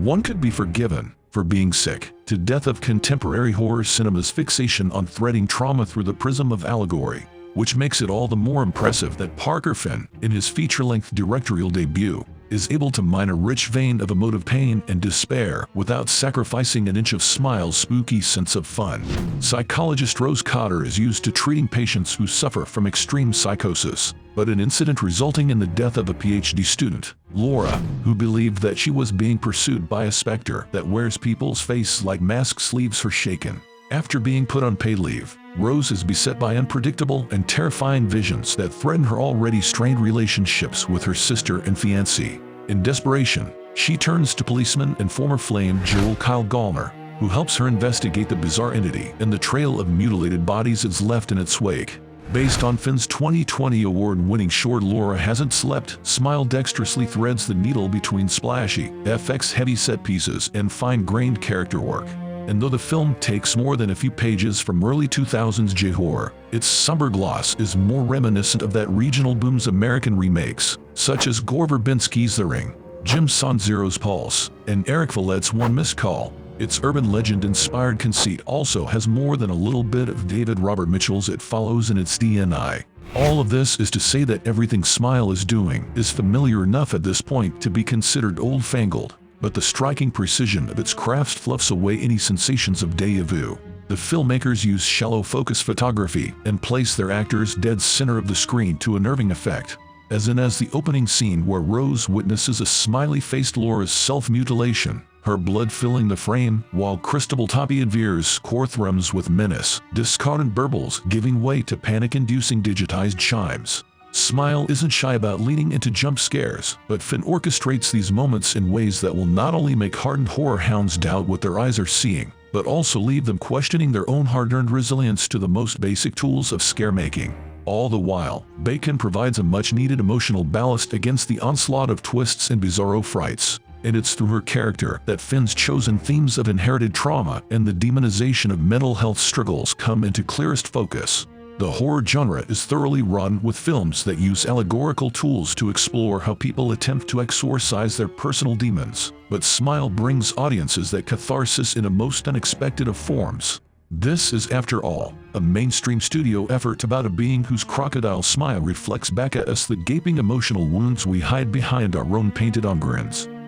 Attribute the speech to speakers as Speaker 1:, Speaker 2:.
Speaker 1: One could be forgiven for being sick to death of contemporary horror cinema's fixation on threading trauma through the prism of allegory, which makes it all the more impressive that Parker Finn, in his feature-length directorial debut, is able to mine a rich vein of emotive pain and despair without sacrificing an inch of Smile's spooky sense of fun. Psychologist Rose Cotter is used to treating patients who suffer from extreme psychosis, but an incident resulting in the death of a PhD student, Laura, who believed that she was being pursued by a specter that wears people's face like masks, leaves her shaken. After being put on paid leave, Rose is beset by unpredictable and terrifying visions that threaten her already strained relationships with her sister and fiancé. In desperation, she turns to policeman and former flame Joel Kyle Gallner, who helps her investigate the bizarre entity and the trail of mutilated bodies it's left in its wake. Based on Finn's 2020 award-winning short Laura Hasn't Slept, Smile dexterously threads the needle between splashy, FX-heavy set pieces and fine-grained character work. And though the film takes more than a few pages from early 2000s J-horror, its somber gloss is more reminiscent of that regional boom's American remakes, such as Gore Verbinski's The Ring, Jim Sonzero's Pulse, and Eric Vallet's One Missed Call. Its urban legend-inspired conceit also has more than a little bit of David Robert Mitchell's It Follows in its DNA. All of this is to say that everything Smile is doing is familiar enough at this point to be considered old-fangled, but the striking precision of its craft fluffs away any sensations of déjà vu. The filmmakers use shallow focus photography and place their actors dead center of the screen to unnerving effect, as the opening scene where Rose witnesses a smiley-faced Laura's self-mutilation, her blood filling the frame, while Cristobal Tapia veers score thrums with menace, discordant burbles giving way to panic-inducing digitized chimes. Smile isn't shy about leaning into jump scares, but Finn orchestrates these moments in ways that will not only make hardened horror hounds doubt what their eyes are seeing, but also leave them questioning their own hard-earned resilience to the most basic tools of scare-making. All the while, Bacon provides a much-needed emotional ballast against the onslaught of twists and bizarro frights, and it's through her character that Finn's chosen themes of inherited trauma and the demonization of mental health struggles come into clearest focus. The horror genre is thoroughly run with films that use allegorical tools to explore how people attempt to exorcise their personal demons, but Smile brings audiences that catharsis in a most unexpected of forms. This is, after all, a mainstream studio effort about a being whose crocodile smile reflects back at us the gaping emotional wounds we hide behind our own painted-on grins.